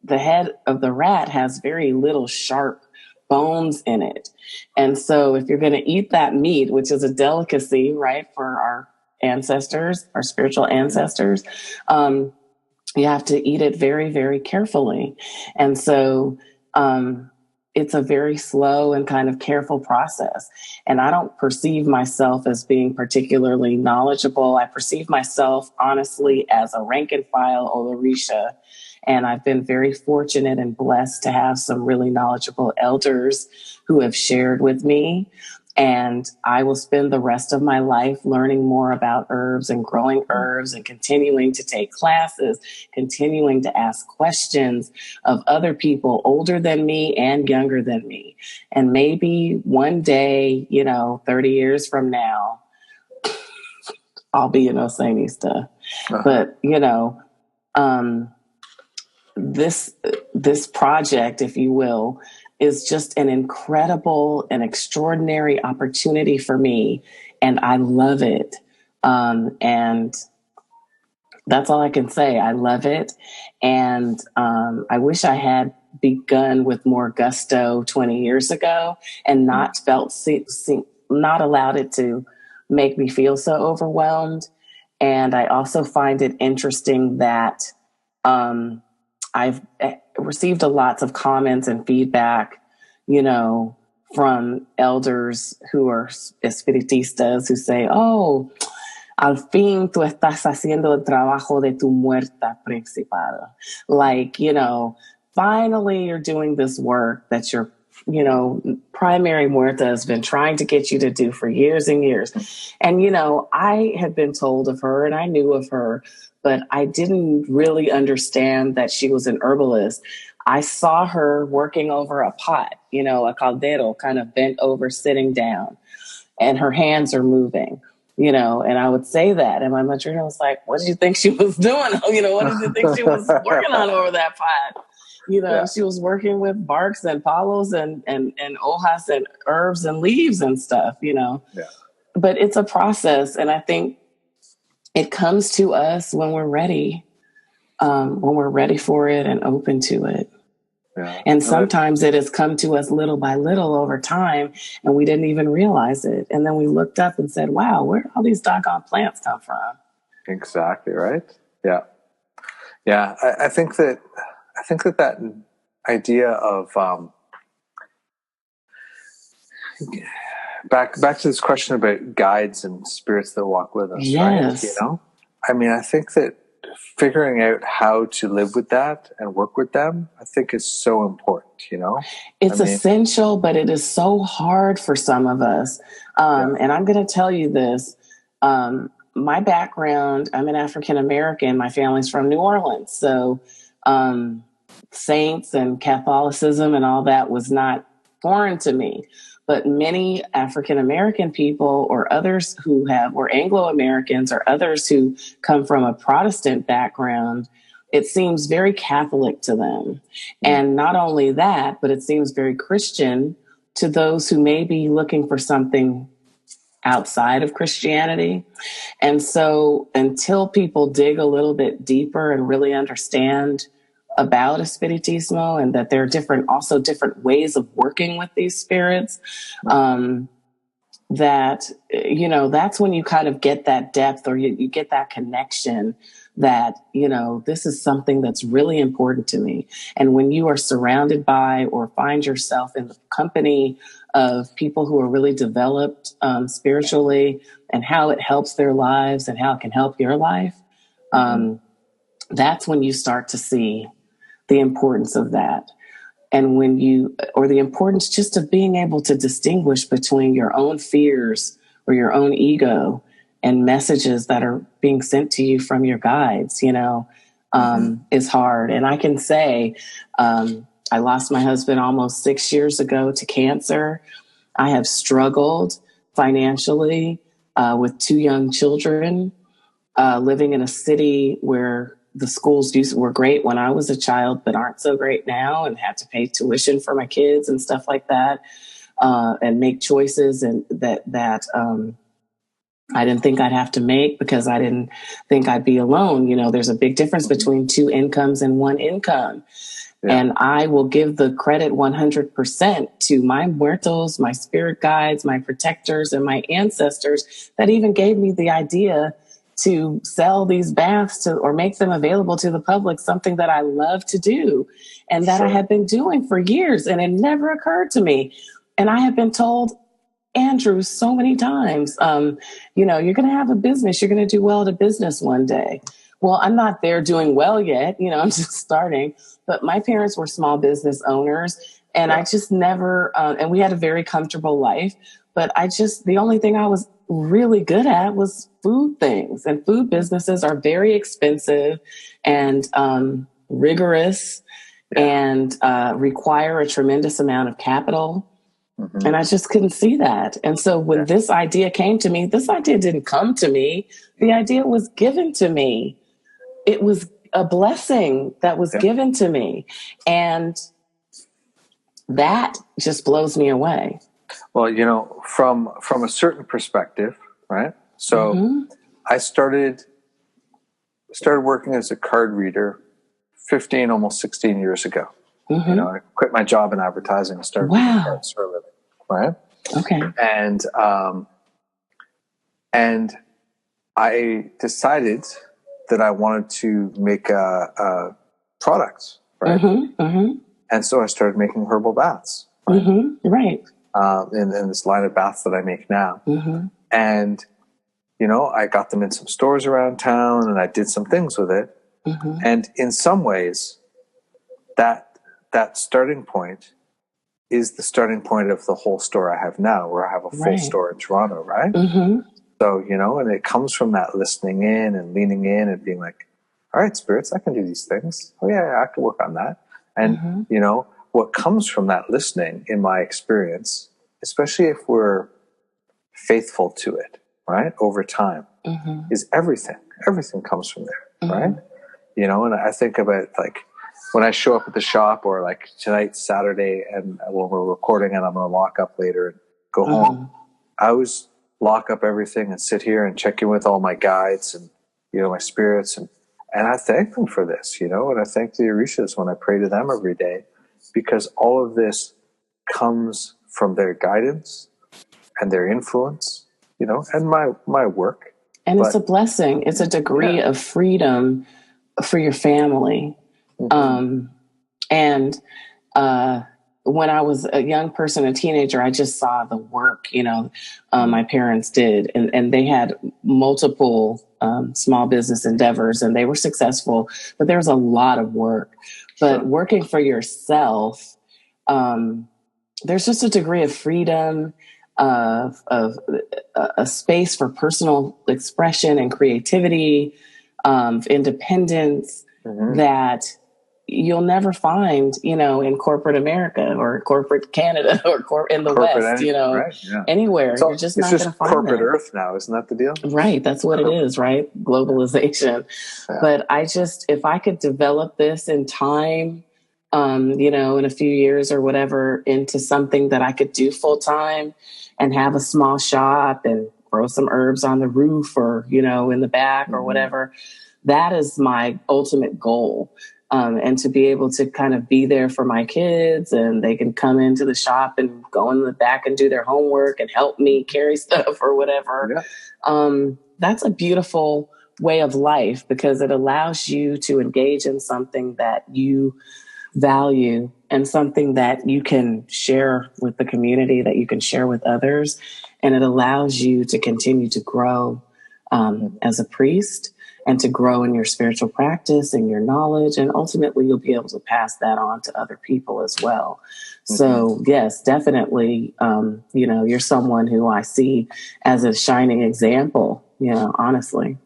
the head of the rat has very little sharp bones in it. And so if you're going to eat that meat, which is a delicacy, right, for our ancestors, our spiritual ancestors, you have to eat it very, very carefully. And so it's a very slow and kind of careful process. And I don't perceive myself as being particularly knowledgeable. I perceive myself, honestly, as a rank and file Olorisha. And I've been very fortunate and blessed to have some really knowledgeable elders who have shared with me. And I will spend the rest of my life learning more about herbs and growing herbs and continuing to take classes, continuing to ask questions of other people older than me and younger than me. And maybe one day, 30 years from now, I'll be an Osanista. But, this project, if you will, is just an incredible and extraordinary opportunity for me. And I love it. And that's all I can say. I love it. And I wish I had begun with more gusto 20 years ago and not not allowed it to make me feel so overwhelmed. And I also find it interesting that I've received lots of comments and feedback, from elders who are espiritistas who say, oh, al fin tú estás haciendo el trabajo de tu muerta principal. Like, finally you're doing this work that your, primary muerta has been trying to get you to do for years and years. And, I had been told of her and I knew of her, but I didn't really understand that she was an herbalist. I saw her working over a pot, a caldero, kind of bent over, sitting down, and her hands are moving, and I would say that. And my matrina was like, what did you think she was doing? What did you think she was working on over that pot? She was working with barks and palos and hojas and herbs and leaves and stuff, But it's a process. And I think it comes to us when we're ready for it and open to it. Yeah. And sometimes it has come to us little by little over time, and we didn't even realize it. And then we looked up and said, wow, where did all these doggone plants come from? Exactly, right? Yeah. Yeah, I think that idea of back to this question about guides and spirits that walk with us, yes. Right? I mean, I think that figuring out how to live with that and work with them, I think is so important, It's essential, but it is so hard for some of us. And I'm going to tell you this. my background, I'm an African-American. My family's from New Orleans. So saints and Catholicism and all that was not foreign to me. But many African-American people or others or Anglo-Americans or others who come from a Protestant background, it seems very Catholic to them. And not only that, but it seems very Christian to those who may be looking for something outside of Christianity. And so until people dig a little bit deeper and really understand about Espiritismo and that there are also different ways of working with these spirits, that, that's when you kind of get that depth, or you get that connection that, this is something that's really important to me. And when you are surrounded by or find yourself in the company of people who are really developed spiritually, and how it helps their lives and how it can help your life, that's when you start to see the importance of that. And the importance just of being able to distinguish between your own fears or your own ego and messages that are being sent to you from your guides, is hard. And I can say, I lost my husband almost 6 years ago to cancer. I have struggled financially with 2 young children, living in a city where the schools were great when I was a child, but aren't so great now, and had to pay tuition for my kids and stuff like that, and make choices and that I didn't think I'd have to make because I didn't think I'd be alone. There's a big difference between 2 incomes and 1 income. Yeah. And I will give the credit 100% to my muertos, my spirit guides, my protectors, and my ancestors that even gave me the idea to sell these baths or make them available to the public, something that I love to do and that I had been doing for years, and it never occurred to me. And I have been told, Andrew, so many times, you're going to have a business. You're going to do well at a business one day. Well, I'm not there doing well yet. I'm just starting. But my parents were small business owners, and I just never, and we had a very comfortable life. But the only thing I was really good at was food things. And food businesses are very expensive and rigorous and require a tremendous amount of capital. Mm-hmm. And I just couldn't see that. And so when this idea came to me, this idea didn't come to me. The idea was given to me. It was a blessing that was given to me. And that just blows me away. Well, from a certain perspective, right? So I started working as a card reader 15, almost 16 years ago. Mm-hmm. I quit my job in advertising and started reading cards for a living, right? Okay. And I decided that I wanted to make a product, right? Mm-hmm. Mm-hmm. And so I started making herbal baths, right? Mm-hmm. Right. In this line of baths that I make now. Mm-hmm. And, I got them in some stores around town, and I did some things with it. Mm-hmm. And in some ways, that starting point is the starting point of the whole store I have now, where I have a full store in Toronto, right? Mm-hmm. So, and it comes from that listening in and leaning in and being like, all right, spirits, I can do these things. Oh, yeah, I can work on that. And, what comes from that listening, in my experience, especially if we're faithful to it, right, over time, is everything. Everything comes from there, right? And I think about, like, when I show up at the shop, or like tonight's Saturday and when we're recording and I'm going to lock up later and go home, I always lock up everything and sit here and check in with all my guides and, my spirits. And I thank them for this, and I thank the Orishas when I pray to them every day, because all of this comes from their guidance and their influence, and my work. And it's a blessing. It's a degree of freedom for your family. Mm-hmm. When I was a young person, a teenager, I just saw the work, my parents did, and they had multiple small business endeavors, and they were successful, but there was a lot of work. But working for yourself, there's just a degree of freedom, of a space for personal expression and creativity, independence that you'll never find, in corporate America or corporate Canada or in the West, anywhere. You're just not going to find corporate that. Earth now, isn't that the deal? Right. That's what it is, right? Globalization. Yeah. But if I could develop this in time, in a few years or whatever, into something that I could do full time and have a small shop and grow some herbs on the roof or, in the back or whatever, that is my ultimate goal. And to be able to kind of be there for my kids, and they can come into the shop and go in the back and do their homework and help me carry stuff or whatever. Yeah. That's a beautiful way of life, because it allows you to engage in something that you value and something that you can share with the community, that you can share with others. And it allows you to continue to grow as a priest, and to grow in your spiritual practice and your knowledge. And ultimately, you'll be able to pass that on to other people as well. So, yes, definitely, you're someone who I see as a shining example, honestly.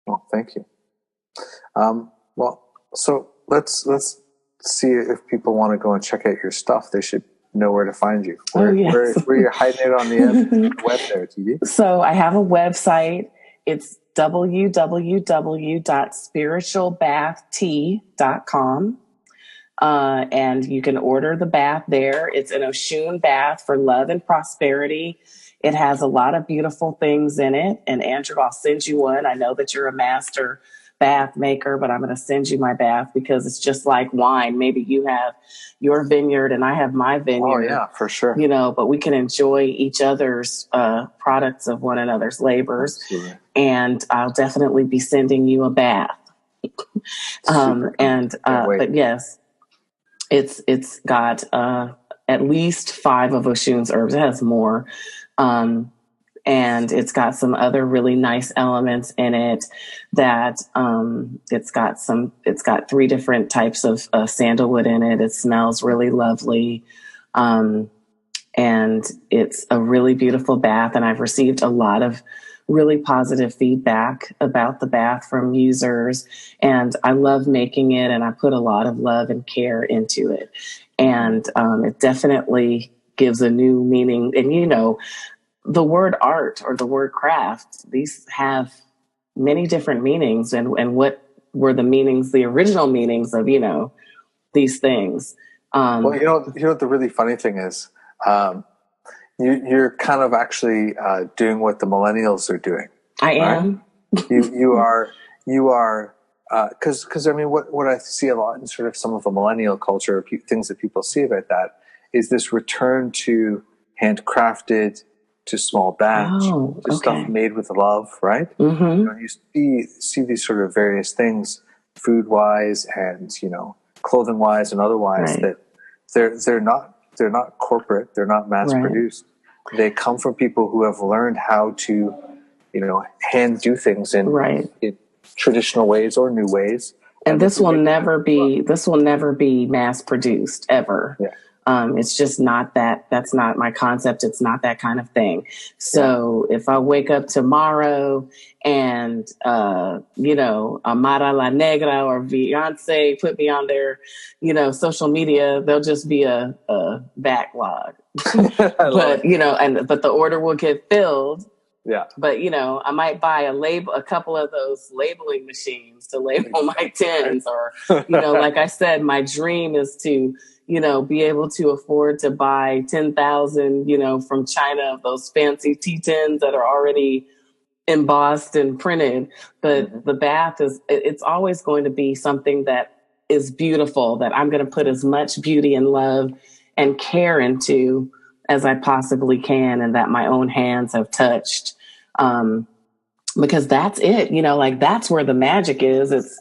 Well, thank you. So let's see if people want to go and check out your stuff. They should know where to find you. Where you're hiding it on the web there, TeeDee? So I have a website. It's www.spiritualbathtea.com. And you can order the bath there. It's an Oshun bath for love and prosperity. It has a lot of beautiful things in it. And Andrew, I'll send you one. I know that you're a master bath maker, but I'm going to send you my bath, because it's just like wine. Maybe you have your vineyard and I have my vineyard. Oh yeah, for sure. But we can enjoy each other's products of one another's labors. Absolutely. And I'll definitely be sending you a bath. But yes, it's got at least 5 of Oshun's herbs. It has more. And it's got some other really nice elements in it that it's got 3 different types of sandalwood in it. It smells really lovely. And it's a really beautiful bath. And I've received a lot of really positive feedback about the bath from users. And I love making it, and I put a lot of love and care into it. And it definitely gives a new meaning. And, the word art or the word craft, these have many different meanings. And what were the meanings, the original meanings of, these things? Well, you know what the really funny thing is? You're kind of actually doing what the millennials are doing. I am. You are, because I mean, what I see a lot in sort of some of the millennial culture, things that people see about that, is this return to handcrafted, to small batch, to stuff made with love, right? You see these sort of various things, food wise and clothing wise and otherwise, that they're not corporate, they're not mass produced. They come from people who have learned how to hand do things in traditional ways or new ways. And this will never be mass produced ever. Yeah. It's just not that. That's not my concept. It's not that kind of thing. So if I wake up tomorrow and, Amara La Negra or Beyonce put me on their, social media, there'll just be a backlog. But the order will get filled. Yeah. But, I might buy a couple of those labeling machines to label my tins, or, like I said, my dream is to, be able to afford to buy 10,000, from China, of those fancy tea tins that are already embossed and printed. But the bath it's always going to be something that is beautiful, that I'm going to put as much beauty and love and care into as I possibly can, and that my own hands have touched. Because that's it, that's where the magic is. It's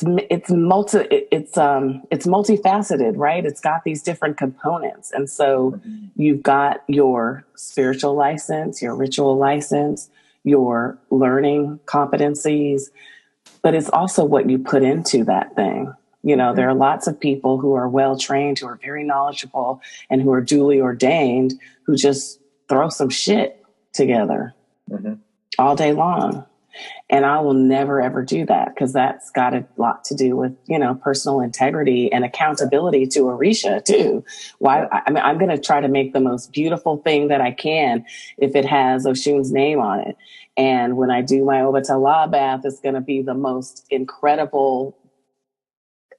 multifaceted, right? It's got these different components. And so you've got your spiritual license, your ritual license, your learning competencies, but it's also what you put into that thing. You know, there are lots of people who are well trained, who are very knowledgeable, and who are duly ordained, who just throw some shit together all day long. And I will never, ever do that, because that's got a lot to do with, you know, personal integrity and accountability to Orisha too. I mean, I'm going to try to make the most beautiful thing that I can if it has Oshun's name on it. And when I do my Obatala bath, it's going to be the most incredible,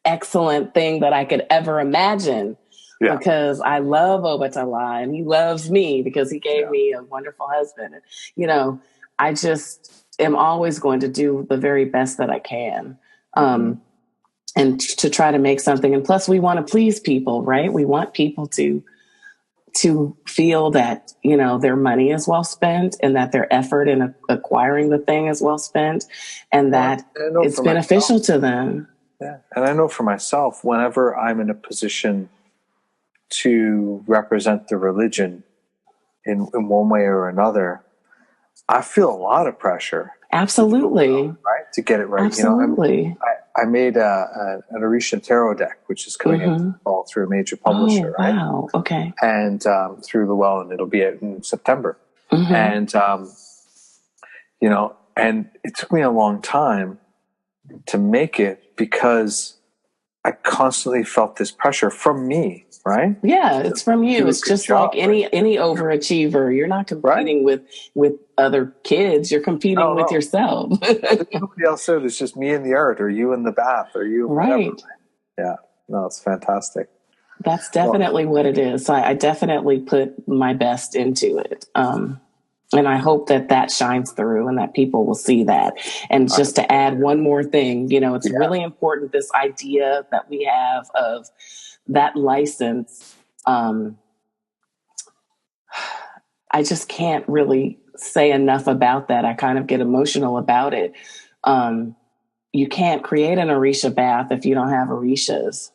excellent thing that I could ever imagine. Yeah. Because I love Obatala and he loves me because he gave me a wonderful husband. You know, I just am always going to do the very best that I can. And to try to make something. And plus we want to please people, right? We want people to feel that, you know, their money is well spent and that their effort in acquiring the thing is well spent and that it's beneficial to them. Yeah. And I know for myself, whenever I'm in a position to represent the religion in one way or another, I feel a lot of pressure. Absolutely. Right? To get it right. Absolutely. You know, I made an Orisha tarot deck, which is coming in fall through a major publisher, right? Wow. Okay. And through Llewellyn, it'll be out in September. And, you know, and it took me a long time to make it because I constantly felt this pressure from me, right? Yeah, it's from you. It's just like any overachiever. You're not competing with other kids. You're competing with yourself. There's nobody else there. There's just me in the art, or you in the bath, or you. Right. Whatever. Yeah. No, it's fantastic. That's definitely what it is. I definitely put my best into it. And I hope that shines through and that people will see that. And just to add one more thing, you know, it's really important, this idea that we have of that license. I just can't really say enough about that. I kind of get emotional about it. You can't create an Orisha bath if you don't have Orishas.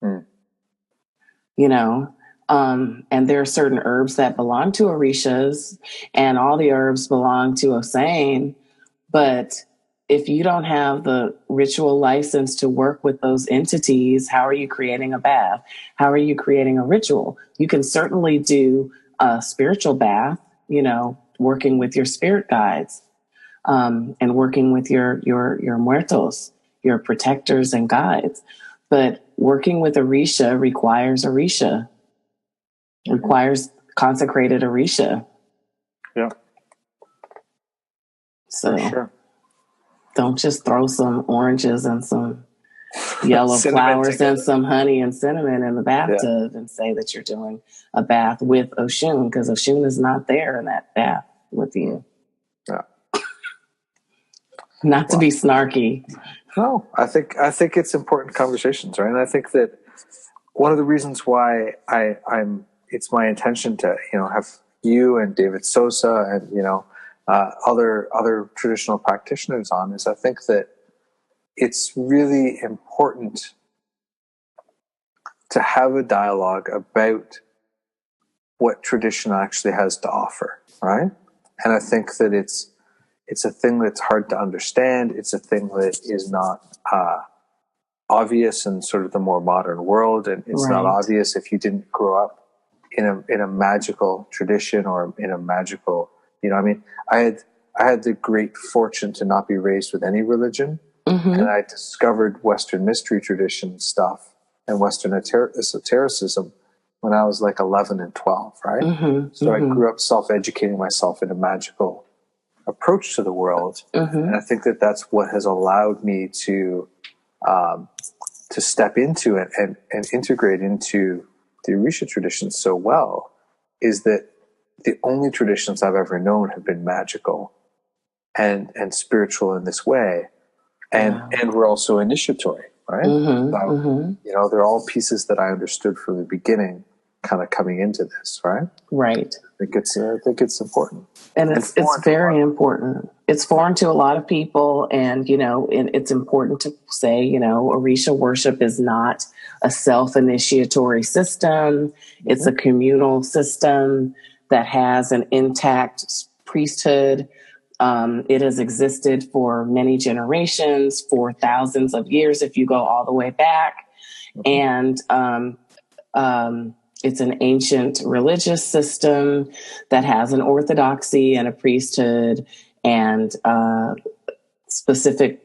You know? And there are certain herbs that belong to Orishas, and all the herbs belong to Osain. But if you don't have the ritual license to work with those entities, how are you creating a bath? How are you creating a ritual? You can certainly do a spiritual bath, you know, working with your spirit guides, and working with your muertos, your protectors and guides. But working with Orisha requires Orisha. Requires consecrated Orisha. Yeah. So don't just throw some oranges and some yellow flowers and some honey and cinnamon in the bathtub and say that you're doing a bath with Oshun, because Oshun is not there in that bath with you. Yeah. Not to be snarky. No, I think it's important conversations, right? And I think that one of the reasons why it's my intention to, you know, have you and David Sosa and, you know, other traditional practitioners on is I think that it's really important to have a dialogue about what tradition actually has to offer, right? And I think that it's a thing that's hard to understand. It's a thing that is not obvious in sort of the more modern world, and it's not obvious if you didn't grow up in a magical tradition or in a magical, you know, I mean, I had the great fortune to not be raised with any religion, and I discovered Western mystery tradition stuff and Western esotericism when I was like 11 and 12, right? So I grew up self-educating myself in a magical approach to the world, and I think that that's what has allowed me to step into it and integrate into the Orisha tradition so well, is that the only traditions I've ever known have been magical and spiritual in this way, and we're also initiatory, right? So, you know, they're all pieces that I understood from the beginning, kind of coming into this, right? Right. I think it's important, and it's very important. It's foreign to a lot of people, and you know, it's important to say, you know, Orisha worship is not a self-initiatory system. It's a communal system that has an intact priesthood, It has existed for many generations, for thousands of years, if you go all the way back. And it's an ancient religious system that has an orthodoxy and a priesthood and a specific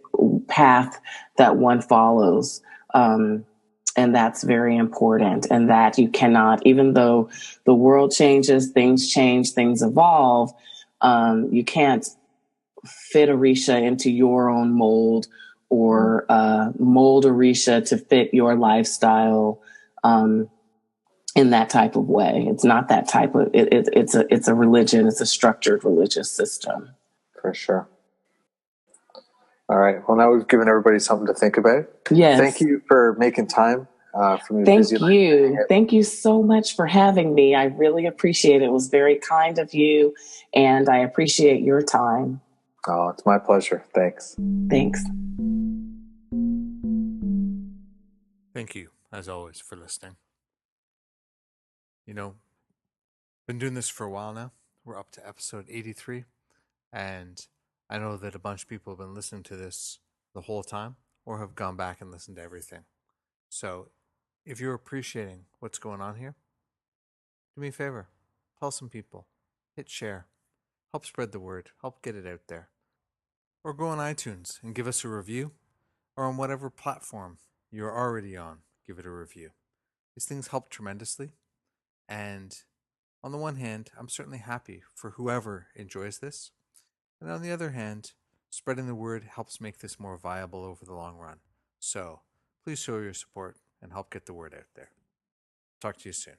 path that one follows. And that's very important. And that you cannot, even though the world changes, things change, things evolve, you can't fit Orisha into your own mold or mold Orisha to fit your lifestyle in that type of way. It's not that type of, it's a religion, it's a structured religious system. For sure. All right. Well, now we've given everybody something to think about. Yes. Thank you for making time from your busy life. Thank you. Thank you so much for having me. I really appreciate it. It was very kind of you, and I appreciate your time. Oh, it's my pleasure. Thanks. Thanks. Thank you, as always, for listening. You know, been doing this for a while now. We're up to episode 83, and I know that a bunch of people have been listening to this the whole time or have gone back and listened to everything. So if you're appreciating what's going on here, do me a favor. Tell some people. Hit share. Help spread the word. Help get it out there. Or go on iTunes and give us a review. Or on whatever platform you're already on, give it a review. These things help tremendously. And on the one hand, I'm certainly happy for whoever enjoys this. And on the other hand, spreading the word helps make this more viable over the long run. So please show your support and help get the word out there. Talk to you soon.